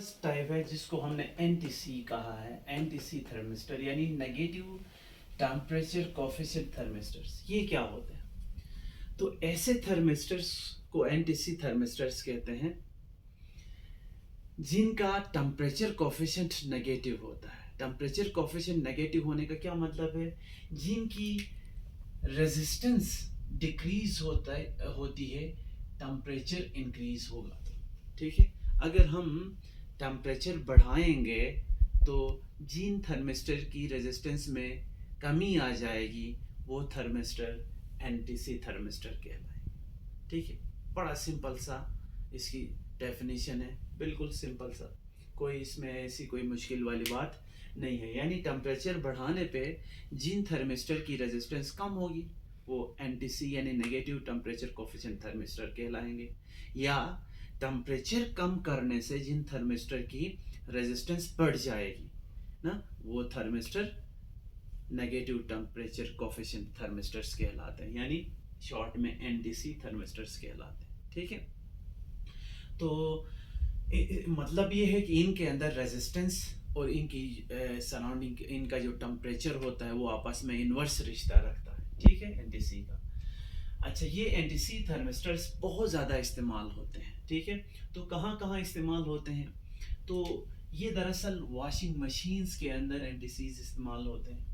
First type है जिसको हमने एनटीसी कहा है, एनटीसी थर्मिस्टर यानी नेगेटिव टेम्परेचर कोफिशिएंट थर्मिस्टर्स। ये क्या होते हैं? तो ऐसे थर्मिस्टर्स को एनटीसी थर्मिस्टर्स कहते हैं जिनका टेम्परेचर कोफिशिएंट नेगेटिव होता है। टेम्परेचर कोफिशिएंट नेगेटिव होने का क्या मतलब है? जिनकी रेजिस्टेंस डिक्रीज होती है, टेम्परेचर इंक्रीज होगा। ठीक है, अगर हम टेम्परेचर बढ़ाएंगे तो जिन थर्मिस्टर की रेजिस्टेंस में कमी आ जाएगी वो थर्मिस्टर एनटीसी थर्मिस्टर कहलाएंगे। ठीक है, बड़ा सिंपल सा इसकी डेफिनेशन है, बिल्कुल सिंपल सा, कोई इसमें ऐसी कोई मुश्किल वाली बात नहीं है। यानी टेम्परेचर बढ़ाने पे जिन थर्मिस्टर की रेजिस्टेंस कम होगी वो एनटीसी यानी नेगेटिव टेम्परेचर कोफिशिएंट थर्मिस्टर कहलाएंगे, या टेम्परेचर कम करने से जिन थर्मिस्टर की रेजिस्टेंस बढ़ जाएगी ना, वो thermistor negative temperature coefficient thermistors कहलाते हैं, यानी शॉर्ट में एनटीसी थर्मिस्टर्स कहलाते हैं। ठीक है, तो मतलब ये है कि इनके अंदर रेजिस्टेंस और इनकी सराउंडिंग, इनका जो टेम्परेचर होता है वो आपस में इन्वर्स रिश्ता रखता है। ठीक है, एनटीसी का। अच्छा, ये एनटीसी थर्मिस्टर्स बहुत ज़्यादा इस्तेमाल होते हैं। ठीक है, तो कहाँ कहाँ इस्तेमाल होते हैं? तो ये दरअसल वॉशिंग मशीन्स के अंदर एनटीसीज इस्तेमाल होते हैं,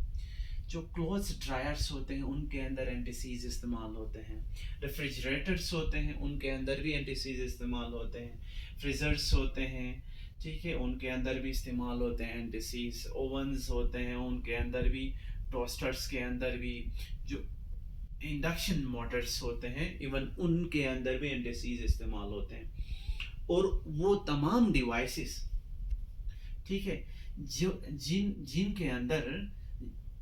जो क्लोथ्स ड्रायर्स होते हैं उनके अंदर एंटीसीज इस्तेमाल होते हैं, रेफ्रिजरेटर्स होते हैं उनके अंदर भी एंटीसीज इस्तेमाल होते हैं, फ्रीजर्स होते हैं, ठीक है, उनके अंदर भी इस्तेमाल होते हैं एंटीसीज, ओवंस होते हैं उनके अंदर भी, टोस्टर्स के अंदर भी, जो इंडक्शन मोटर्स होते हैं इवन उनके अंदर भी एंटीसीज इस्तेमाल होते हैं। और वो तमाम डिवाइसेस, ठीक है, जो जिनके अंदर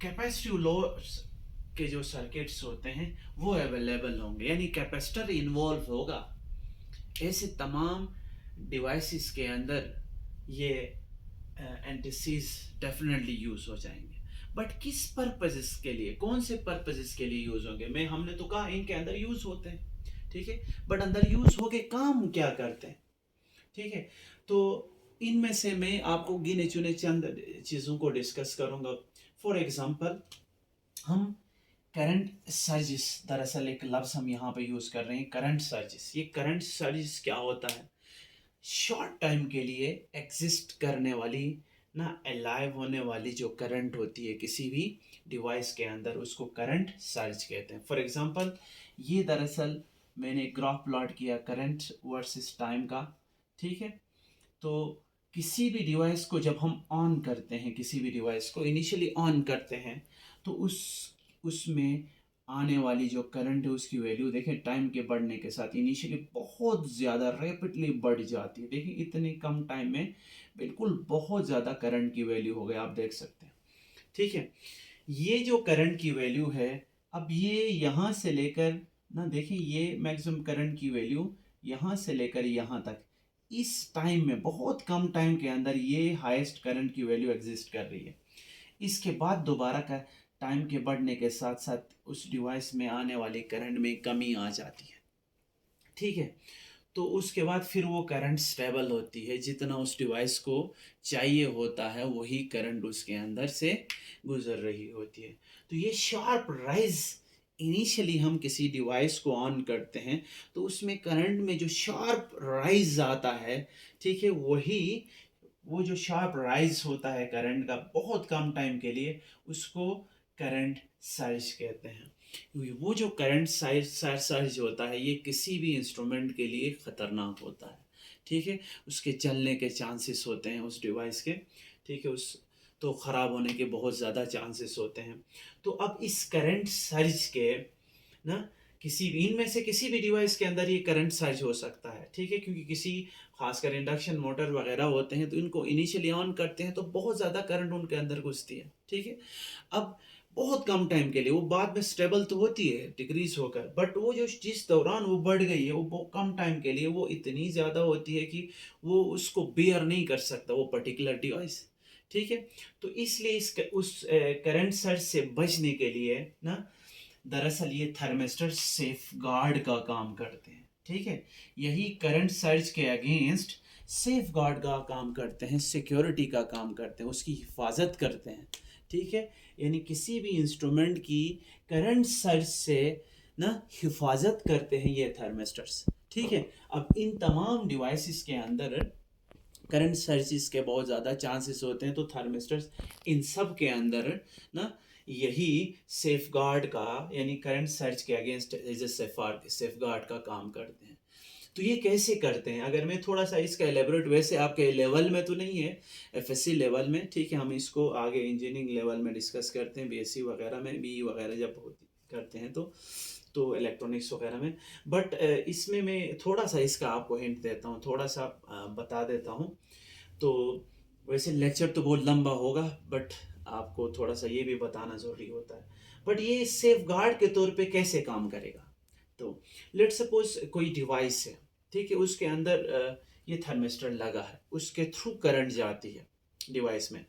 कैपेसिटिव लॉस के जो सर्किट्स होते हैं वो अवेलेबल होंगे, यानी कैपेसिटर इन्वॉल्व होगा, ऐसे तमाम डिवाइसेस के अंदर ये एंटीसीज डेफिनेटली यूज हो जाएंगे। बट किस पर्पजेस के लिए, कौन से पर्पजेस के लिए यूज होंगे? हमने तो कहा इनके अंदर यूज होते हैं, ठीक है, बट अंदर यूज होके काम क्या करते हैं? ठीक है, तो इनमें से मैं आपको गिने चुने चंद चीज़ों को डिस्कस करूंगा। फॉर एग्जांपल, हम करंट सर्जिस, दरअसल एक लफ्ज़ हम यहाँ पे यूज़ कर रहे हैं, करंट सर्जिस। ये करंट सर्जिस क्या होता है? शॉर्ट टाइम के लिए एग्जिस्ट करने वाली ना, अलाइव होने वाली जो करंट होती है किसी भी डिवाइस के अंदर, उसको करंट सर्ज कहते हैं। फॉर एग्जांपल, ये दरअसल मैंने ग्राफ प्लॉट किया करंट वर्सेस टाइम का। ठीक है, तो किसी भी डिवाइस को जब हम ऑन करते हैं, किसी भी डिवाइस को इनिशियली ऑन करते हैं, तो उसमें आने वाली जो करंट है उसकी वैल्यू देखें, टाइम के बढ़ने के साथ इनिशियली बहुत ज़्यादा रैपिडली बढ़ जाती है। देखिए, इतने कम टाइम में बिल्कुल बहुत ज़्यादा करंट की वैल्यू हो गई, आप देख सकते हैं। ठीक है, ये जो करंट की वैल्यू है, अब ये यहाँ से लेकर ना, देखिए ये मैक्सिमम करंट की वैल्यू यहाँ से लेकर यहाँ तक, इस टाइम में, बहुत कम टाइम के अंदर ये हाईएस्ट करंट की वैल्यू एग्जिस्ट कर रही है। इसके बाद दोबारा का टाइम के बढ़ने के साथ साथ उस डिवाइस में आने वाली करंट में कमी आ जाती है। ठीक है, तो उसके बाद फिर वो करंट स्टेबल होती है, जितना उस डिवाइस को चाहिए होता है वही करंट उसके अंदर से गुजर रही होती है। तो ये शार्प राइज, इनिशियली हम किसी डिवाइस को ऑन करते हैं तो उसमें करंट में जो शार्प राइज आता है, ठीक है, वही, वो जो शार्प राइज होता है करंट का बहुत कम टाइम के लिए, उसको करंट सर्ज कहते हैं। वो जो करंट सर्ज होता है ये किसी भी इंस्ट्रूमेंट के लिए ख़तरनाक होता है। ठीक है, उसके चलने के चांसेस होते हैं उस डिवाइस के, ठीक है, उस तो ख़राब होने के बहुत ज़्यादा चांसेस होते हैं। तो अब इस करंट सर्ज के ना, किसी भी इनमें से किसी भी डिवाइस के अंदर ये करंट सर्ज हो सकता है। ठीक है, क्योंकि किसी खासकर इंडक्शन मोटर वगैरह होते हैं तो इनको इनिशियली ऑन करते हैं तो बहुत ज़्यादा करंट उनके अंदर घुसती है। ठीक है, अब बहुत कम टाइम के लिए, वो बाद में स्टेबल तो होती है डिक्रीज होकर, बट वो जो जिस दौरान वो बढ़ गई है वो बहुत कम टाइम के लिए वो इतनी ज़्यादा होती है कि वो उसको बेयर नहीं कर सकता वो पर्टिकुलर डिवाइस। ठीक है, तो इसलिए उस करंट सर्ज से बचने के लिए ना, दरअसल ये थर्मिस्टर सेफ गार्ड का काम करते हैं। ठीक है, यही करंट सर्ज के अगेंस्ट सेफ गार्ड का काम करते हैं, सिक्योरिटी का काम करते हैं, उसकी हिफाजत करते हैं, ठीक है। यानी किसी भी इंस्ट्रूमेंट की करंट सर्ज से ना हिफाजत करते हैं ये थर्मिस्टर्स, ठीक है। अब इन तमाम डिवाइसेस के अंदर करंट सर्जिस के बहुत ज़्यादा चांसेस होते हैं, तो थर्मिस्टर्स इन सब के अंदर ना यही सेफ गार्ड का यानी करंट सर्ज के against as a safeguard का काम करते हैं। तो ये कैसे करते हैं, अगर मैं थोड़ा सा इसका एलेबोरेट, वैसे आपके लेवल में तो नहीं है, एफएससी लेवल में, ठीक है, हम इसको आगे इंजीनियरिंग लेवल में डिस्कस करते हैं, बीएससी वगैरह में, बीई वगैरह जब करते हैं तो इलेक्ट्रॉनिक्स वगैरह में। बट इसमें मैं थोड़ा सा इसका आपको हिंट देता हूँ, थोड़ा सा बता देता हूँ। तो वैसे लेक्चर तो बहुत लंबा होगा, बट आपको थोड़ा सा ये भी बताना ज़रूरी होता है। बट ये सेफ गार्ड के तौर पे कैसे काम करेगा, तो लेट सपोज कोई डिवाइस है, ठीक है, उसके अंदर ये थर्मिस्टर लगा है, उसके थ्रू करंट जाती है डिवाइस में।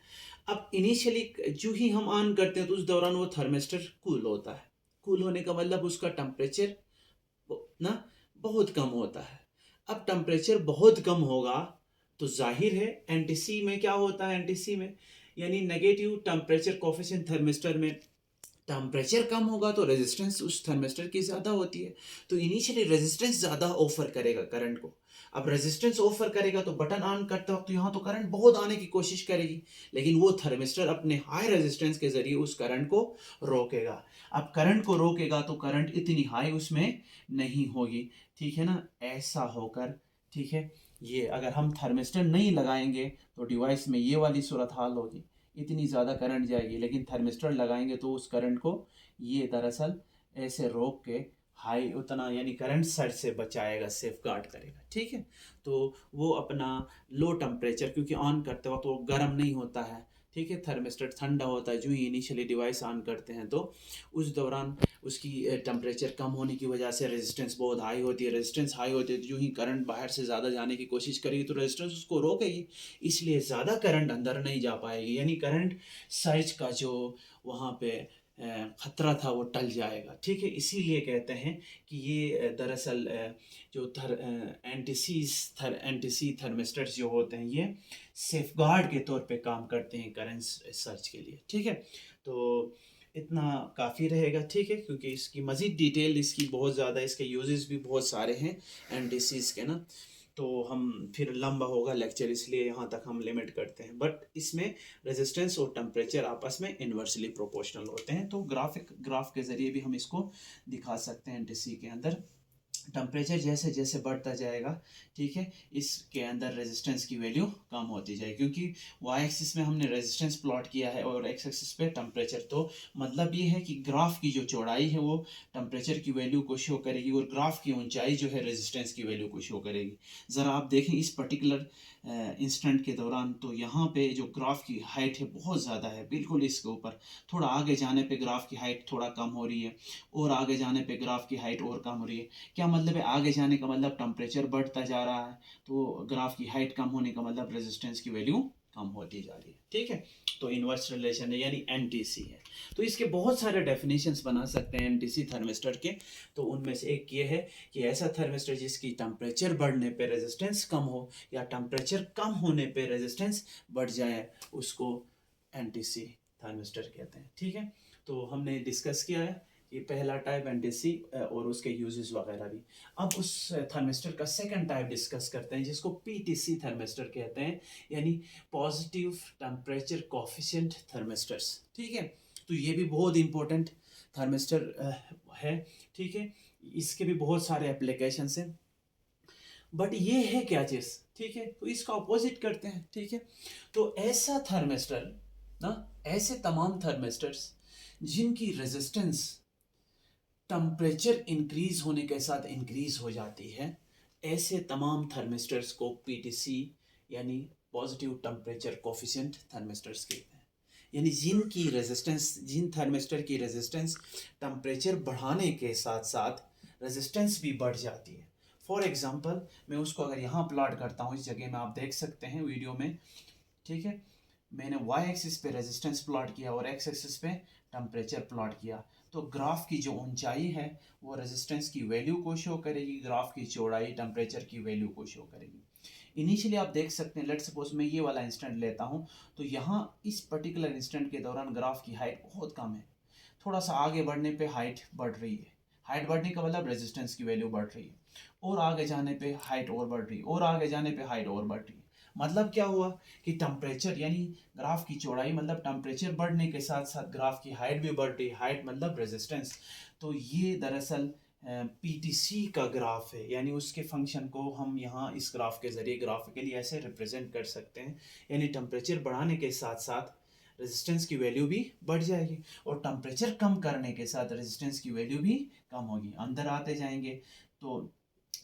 अब इनिशियली जो ही हम ऑन करते हैं तो उस दौरान वो थर्मिस्टर कूल होता है। कूल होने का मतलब उसका टेम्परेचर ना बहुत कम होता है। अब टेम्परेचर बहुत कम होगा तो जाहिर है एनटीसी में क्या होता है, एनटीसी में यानी नेगेटिव टेम्परेचर कोफिशिएंट थर्मिस्टर में टेम्परेचर कम होगा तो रेजिस्टेंस उस थर्मिस्टर की ज़्यादा होती है। तो इनिशियली रेजिस्टेंस ज़्यादा ऑफर करेगा करंट को। अब रेजिस्टेंस ऑफर करेगा तो बटन ऑन करते वक्त तो यहाँ तो करंट बहुत आने की कोशिश करेगी, लेकिन वो थर्मिस्टर अपने हाई रेजिस्टेंस के ज़रिए उस करंट को रोकेगा। अब करंट को रोकेगा तो करंट इतनी हाई उसमें नहीं होगी, ठीक है ना, ऐसा होकर, ठीक है। ये अगर हम थर्मिस्टर नहीं लगाएंगे तो डिवाइस में ये वाली सूरत हाल होगी, इतनी ज़्यादा करंट जाएगी, लेकिन थर्मिस्टर लगाएंगे तो उस करंट को ये दरअसल ऐसे रोक के हाई उतना यानी करंट सर्ज से बचाएगा, सेफ गार्ड करेगा, ठीक है। तो वो अपना लो टेम्परेचर, क्योंकि ऑन करते वक्त वो गर्म नहीं होता है, ठीक है, थर्मिस्टर ठंडा होता है, जो ही इनिशियली डिवाइस ऑन करते हैं तो उस दौरान उसकी टेम्परेचर कम होने की वजह से रेजिस्टेंस बहुत हाई होती है। रेजिस्टेंस हाई होती है तो जो ही करंट बाहर से ज़्यादा जाने की कोशिश करेगी तो रेजिस्टेंस उसको रोकेगी, इसलिए ज़्यादा करंट अंदर नहीं जा पाएगी, यानी करंट सर्ज का जो वहाँ पे ख़तरा था वो टल जाएगा, ठीक है। इसीलिए कहते हैं कि ये दरअसल जो एंटीसी थर्मिस्टर्स जो होते हैं ये सेफ गार्ड के तौर पे काम करते हैं करंट सर्च के लिए, ठीक है। तो इतना काफ़ी रहेगा, ठीक है, क्योंकि इसकी मज़ीद डिटेल इसकी बहुत ज़्यादा, इसके यूजेस भी बहुत सारे हैं एंटीसीज के ना, तो हम फिर लंबा होगा लेक्चर, इसलिए यहाँ तक हम लिमिट करते हैं। बट इसमें रेजिस्टेंस और टेम्परेचर आपस में इन्वर्सली प्रोपोर्शनल होते हैं, तो ग्राफ के ज़रिए भी हम इसको दिखा सकते हैं एंटीसी के अंदर। टेम्परेचर जैसे जैसे बढ़ता जाएगा, ठीक है, इसके अंदर रेजिस्टेंस की वैल्यू कम होती जाएगी, क्योंकि वाई एक्सिस में हमने रेजिस्टेंस प्लॉट किया है और एक्स एक्सिस पे टेम्परेचर। तो मतलब ये है कि ग्राफ की जो चौड़ाई है वो टेम्परेचर की वैल्यू को शो करेगी और ग्राफ की ऊंचाई जो है रेजिस्टेंस की वैल्यू को शो करेगी। ज़रा आप देखें इस पर्टिकुलर इंस्टेंट के दौरान, तो यहाँ पे जो ग्राफ की हाइट है बहुत ज़्यादा है, बिल्कुल इसके ऊपर। थोड़ा आगे जाने पे ग्राफ की हाइट थोड़ा कम हो रही है, और आगे जाने पे ग्राफ की हाइट और कम हो रही है। क्या मतलब है, आगे जाने का मतलब टेम्परेचर बढ़ता जा रहा है, तो ग्राफ की हाइट कम होने का मतलब रेजिस्टेंस की वैल्यू कम होती जा रही है, ठीक है। तो इनवर्स रिलेशन है यानी एनटीसी है। तो इसके बहुत सारे डेफिनेशंस बना सकते हैं एनटीसी थर्मिस्टर के। तो उनमें से एक ये है कि ऐसा थर्मिस्टर जिसकी टेम्परेचर बढ़ने पे रेजिस्टेंस कम हो या टेम्परेचर कम होने पे रेजिस्टेंस बढ़ जाए, उसको एनटीसी थर्मिस्टर कहते हैं, ठीक है। तो हमने डिस्कस किया है ये पहला टाइप एनटीसी और उसके यूजेस वगैरह भी। अब उस थर्मिस्टर का सेकंड टाइप डिस्कस करते हैं जिसको पीटीसी थर्मिस्टर कहते हैं, यानी पॉजिटिव टेम्परेचर कोफिशिएंट थर्मिस्टर्स, ठीक है। तो ये भी बहुत इंपॉर्टेंट थर्मिस्टर है, ठीक है। इसके भी बहुत सारे एप्लीकेशंस हैं, बट ये है क्या चीज़, ठीक है, तो इसका अपोजिट करते हैं, ठीक है। तो ऐसा थर्मिस्टर ना, ऐसे तमाम थर्मिस्टर्स जिनकी रेजिस्टेंस टेम्परेचर इंक्रीज होने के साथ इंक्रीज हो जाती है, ऐसे तमाम थर्मिस्टर्स को पीटीसी यानी पॉजिटिव टेम्परेचर कोफिशिएंट थर्मिस्टर्स कहते हैं। यानी जिनकी रेजिस्टेंस, जिन थर्मिस्टर की रेजिस्टेंस टेम्परेचर बढ़ाने के साथ साथ रेजिस्टेंस भी बढ़ जाती है। फॉर एग्जांपल मैं उसको अगर यहाँ प्लॉट करता हूँ, इस जगह में आप देख सकते हैं वीडियो में, ठीक है। मैंने वाई एक्सिस पे रेजिस्टेंस प्लॉट किया और एक्स एक्सिस पे टेम्परेचर प्लॉट किया, तो ग्राफ की जो ऊंचाई है वो रेजिस्टेंस की वैल्यू को शो करेगी, ग्राफ की चौड़ाई टेम्परेचर की वैल्यू को शो करेगी। इनिशियली आप देख सकते हैं, लेट्स सपोज मैं ये वाला इंस्टेंट लेता हूँ, तो यहाँ इस पर्टिकुलर इंस्टेंट के दौरान ग्राफ की हाइट बहुत कम है। थोड़ा सा आगे बढ़ने पे हाइट बढ़ रही है। हाइट बढ़ने का मतलब रेजिस्टेंस की वैल्यू बढ़ रही है, और आगे जाने पे हाइट और बढ़ रही है, और आगे जाने पे हाइट और बढ़ रही है। मतलब क्या हुआ कि टेम्परेचर यानी ग्राफ की चौड़ाई, मतलब टेम्परेचर बढ़ने के साथ साथ ग्राफ की हाइट भी बढ़ रही है। हाइट मतलब रेजिस्टेंस। तो ये दरअसल पीटीसी का ग्राफ है, यानी उसके फंक्शन को हम यहाँ इस ग्राफ के जरिए ग्राफिकली ऐसे रिप्रेजेंट कर सकते हैं, यानी टेम्परेचर बढ़ाने के साथ साथ रेजिस्टेंस की वैल्यू भी बढ़ जाएगी, और टेम्परेचर कम करने के साथ रेजिस्टेंस की वैल्यू भी कम होगी। अंदर आते जाएंगे तो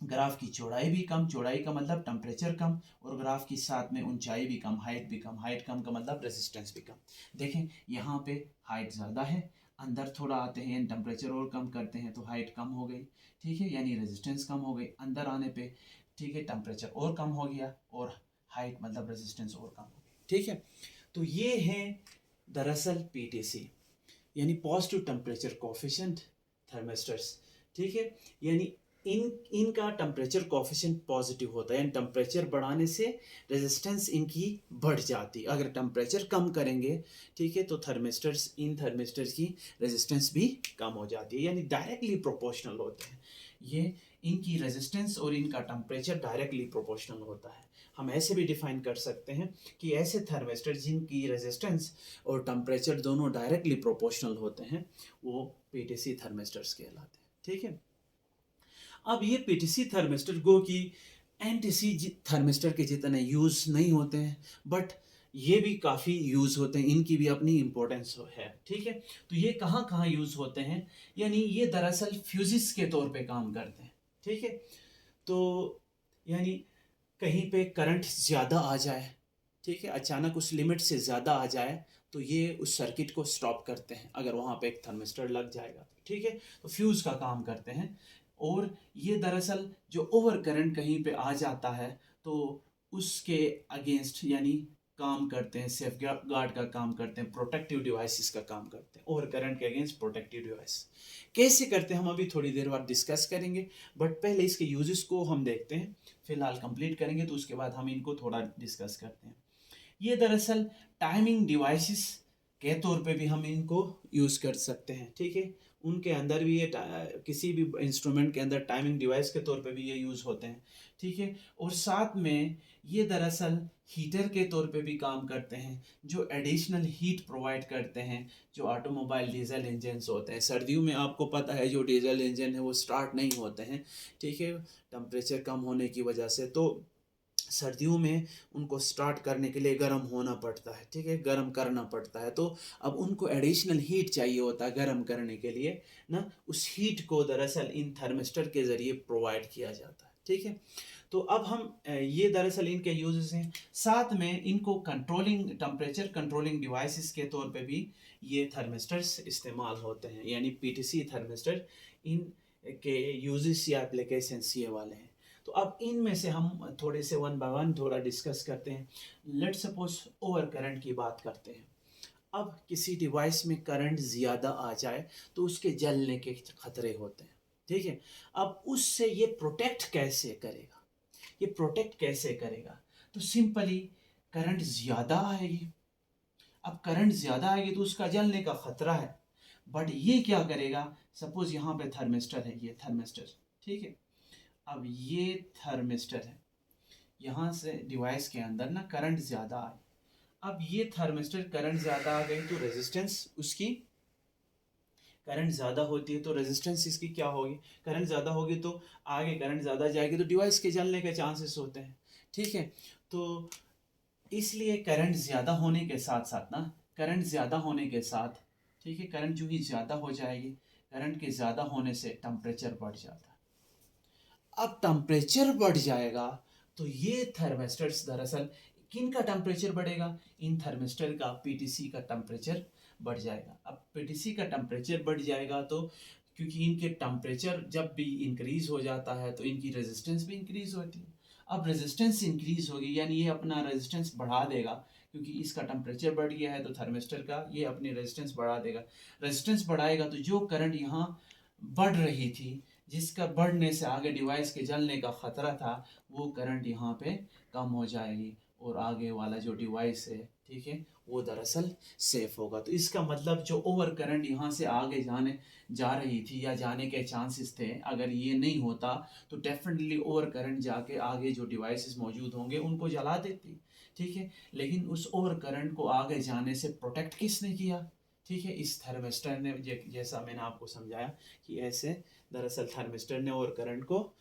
ग्राफ की चौड़ाई भी कम, चौड़ाई का मतलब टेम्परेचर कम, और ग्राफ की साथ में ऊंचाई भी कम, हाइट भी कम, हाइट कम का मतलब रेजिस्टेंस भी कम। देखें यहाँ पे हाइट ज़्यादा है, अंदर थोड़ा आते हैं टेम्परेचर और कम करते हैं तो हाइट कम हो गई, ठीक है, यानी रेजिस्टेंस कम हो गई। अंदर आने पे ठीक है टेम्परेचर और कम हो गया, और हाइट मतलब रेजिस्टेंस और कम हो गई, ठीक है। तो ये है दरअसल पीटीसी, यानी पॉजिटिव टेम्परेचर कोफिशिएंट थर्मिस्टर्स, ठीक है। यानी इनका टेम्परेचर कोफिशिएंट पॉजिटिव होता है, यानी टेम्परेचर बढ़ाने से रेजिस्टेंस इनकी बढ़ जाती है। अगर टेम्परेचर कम करेंगे, ठीक है, तो इन थर्मिस्टर्स की रेजिस्टेंस भी कम हो जाती है, यानी डायरेक्टली प्रोपोर्शनल होते हैं ये। इनकी रेजिस्टेंस और इनका टेम्परेचर डायरेक्टली प्रोपोर्शनल होता है। हम ऐसे भी डिफाइन कर सकते हैं कि ऐसे थर्मिस्टर जिनकी रेजिस्टेंस और टेम्परेचर दोनों डायरेक्टली प्रोपोर्शनल होते हैं, वो पीटीसी थर्मिस्टर्स कहलाते हैं, ठीक है। अब ये पीटीसी थर्मिस्टर गो कि एनटीसी थर्मिस्टर के जितने यूज़ नहीं होते हैं, बट ये भी काफ़ी यूज़ होते हैं, इनकी भी अपनी इम्पोर्टेंस है, ठीक है। तो ये कहाँ कहाँ यूज़ होते हैं, यानी ये दरअसल फ्यूजिस के तौर पे काम करते हैं, ठीक है। तो यानी कहीं पे करंट ज़्यादा आ जाए, ठीक है, अचानक उस लिमिट से ज़्यादा आ जाए, तो ये उस सर्किट को स्टॉप करते हैं, अगर वहाँ पे एक थर्मिस्टर लग जाएगा, ठीक है। तो फ्यूज़ का काम करते हैं। और ये दरअसल जो ओवर करंट कहीं पे आ जाता है, तो उसके अगेंस्ट यानी काम करते हैं, सेफ गार्ड का काम करते हैं, प्रोटेक्टिव डिवाइसेस का काम करते हैं, ओवर करंट के अगेंस्ट प्रोटेक्टिव डिवाइस कैसे करते हैं हम अभी थोड़ी देर बाद डिस्कस करेंगे, बट पहले इसके यूजेस को हम देखते हैं। फिलहाल कंप्लीट करेंगे तो उसके बाद हम इनको थोड़ा डिस्कस करते हैं। ये दरअसल टाइमिंग डिवाइसेस के तौर पे भी हम इनको यूज़ कर सकते हैं, ठीक है। उनके अंदर भी ये किसी भी इंस्ट्रूमेंट के अंदर टाइमिंग डिवाइस के तौर पे भी ये यूज़ होते हैं, ठीक है। और साथ में ये दरअसल हीटर के तौर पे भी काम करते हैं, जो एडिशनल हीट प्रोवाइड करते हैं। जो ऑटोमोबाइल डीजल इंजन्स होते हैं, सर्दियों में आपको पता है जो डीजल इंजन है वो स्टार्ट नहीं होते हैं, ठीक है, टेम्परेचर कम होने की वजह से। तो सर्दियों में उनको स्टार्ट करने के लिए गर्म होना पड़ता है, ठीक है, गर्म करना पड़ता है। तो अब उनको एडिशनल हीट चाहिए होता है गर्म करने के लिए ना, उस हीट को दरअसल इन थर्मिस्टर के ज़रिए प्रोवाइड किया जाता है, ठीक है। तो अब हम ये दरअसल इनके यूजेस हैं। साथ में इनको कंट्रोलिंग टेम्परेचर कंट्रोलिंग डिवाइसेस के तौर पे भी ये थर्मिस्टर्स इस्तेमाल होते हैं, यानी पीटीसी थर्मिस्टर इन के यूजेस या एप्लीकेशंस ये वाले हैं। तो अब इनमें से हम थोड़े से वन बाय वन थोड़ा डिस्कस करते हैं। लेट सपोज ओवर करंट की बात करते हैं। अब किसी डिवाइस में करंट ज़्यादा आ जाए तो उसके जलने के खतरे होते हैं, ठीक है। अब उससे ये प्रोटेक्ट कैसे करेगा, ये प्रोटेक्ट कैसे करेगा, तो सिंपली करंट ज़्यादा आएगी। अब करंट ज़्यादा आएगी तो उसका जलने का खतरा है, बट ये क्या करेगा, सपोज यहाँ पे थर्मिस्टर है, ये थर्मिस्टर, ठीक है। अब ये थर्मिस्टर है, यहाँ से डिवाइस के अंदर ना करंट ज़्यादा आए। अब ये थर्मिस्टर करंट ज़्यादा आ गई तो रेजिस्टेंस उसकी, करंट ज़्यादा होती है तो रेजिस्टेंस इसकी क्या होगी, करंट ज़्यादा होगी तो आगे करंट ज़्यादा जाएगी तो डिवाइस के जलने के चांसेस होते हैं, ठीक है। तो इसलिए करंट ज़्यादा होने के साथ साथ ना, करंट ज़्यादा होने के साथ, ठीक है, करंट जो ही ज़्यादा हो जाएगी, करंट के ज़्यादा होने से टेम्परेचर बढ़ जाता है। अब टेम्परेचर बढ़ जाएगा तो ये थर्मिस्टर्स दरअसल किन का टेम्परेचर बढ़ेगा, इन थर्मिस्टर का, पीटीसी का टेम्परेचर बढ़ जाएगा। अब पीटीसी का टेम्परेचर बढ़ जाएगा तो क्योंकि इनके टेम्परेचर जब भी इंक्रीज हो जाता है तो इनकी रेजिस्टेंस भी इंक्रीज होती है। अब रेजिस्टेंस इंक्रीज होगी यानी ये अपना रेजिस्टेंस बढ़ा देगा, क्योंकि इसका टेम्परेचर बढ़ गया है तो थर्मिस्टर का ये अपनी रेजिस्टेंस बढ़ा देगा। रेजिस्टेंस बढ़ाएगा तो जो करंट यहाँ बढ़ रही थी, जिसका बढ़ने से आगे डिवाइस के जलने का खतरा था, वो करंट यहाँ पे कम हो जाएगी और आगे वाला जो डिवाइस है, ठीक है, वो दरअसल सेफ होगा। तो इसका मतलब जो ओवर करंट यहाँ से आगे जा रही थी या जाने के चांसेस थे, अगर ये नहीं होता तो डेफिनेटली ओवर करंट जाके आगे जो डिवाइसेस मौजूद होंगे उनको जला देती, ठीक है। लेकिन उस ओवर करंट को आगे जाने से प्रोटेक्ट किसने किया, ठीक है, इस थर्मिस्टर ने। जैसा मैंने आपको समझाया कि ऐसे दरअसल थर्मिस्टर ने ओवर करंट को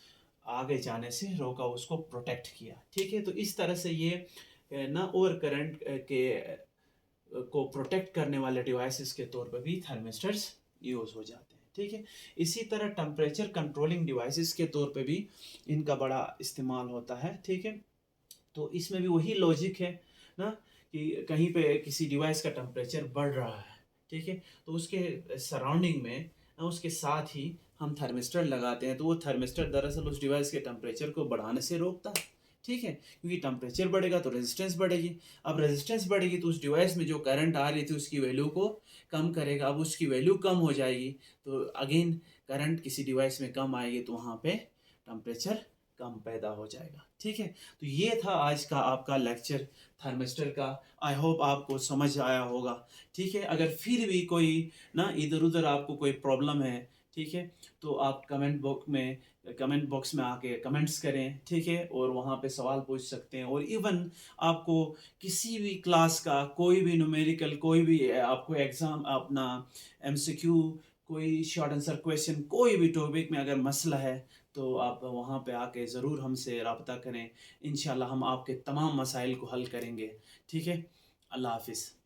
आगे जाने से रोका, उसको प्रोटेक्ट किया, ठीक है। तो इस तरह से ये ना ओवर करंट के को प्रोटेक्ट करने वाले डिवाइसेस के तौर पर भी थर्मिस्टर्स यूज़ हो जाते हैं, ठीक है। इसी तरह टेम्परेचर कंट्रोलिंग डिवाइसेस के तौर पे भी इनका बड़ा इस्तेमाल होता है, ठीक है। तो इसमें भी वही लॉजिक है ना, कि कहीं पे किसी डिवाइस का टेम्परेचर बढ़ रहा है, ठीक है, तो उसके सराउंडिंग में उसके साथ ही हम थर्मिस्टर लगाते हैं, तो वो थर्मिस्टर दरअसल उस डिवाइस के टेम्परेचर को बढ़ाने से रोकता है, ठीक है। क्योंकि टेम्परेचर बढ़ेगा तो रेजिस्टेंस बढ़ेगी, अब रेजिस्टेंस बढ़ेगी तो उस डिवाइस में जो करंट आ रही थी उसकी वैल्यू को कम करेगा। अब उसकी वैल्यू कम हो जाएगी तो अगेन करंट किसी डिवाइस में कम आएगी तो वहाँ पे टेम्परेचर कम पैदा हो जाएगा, ठीक है। तो ये था आज का आपका लेक्चर थर्मिस्टर का। आई होप आपको समझ आया होगा, ठीक है। अगर फिर भी कोई ना इधर उधर आपको कोई प्रॉब्लम है, ठीक है, तो आप कमेंट बॉक्स में आके कमेंट्स करें, ठीक है, और वहाँ पे सवाल पूछ सकते हैं। और इवन आपको किसी भी क्लास का कोई भी न्यूमेरिकल, कोई भी आपको एग्ज़ाम अपना एमसीक्यू, कोई शॉर्ट आंसर क्वेश्चन, कोई भी टॉपिक में अगर मसला है तो आप वहाँ पे आके ज़रूर हमसे रब्ता करें। इंशाल्लाह हम आपके तमाम मसाइल को हल करेंगे, ठीक है। अल्लाह हाफिज़।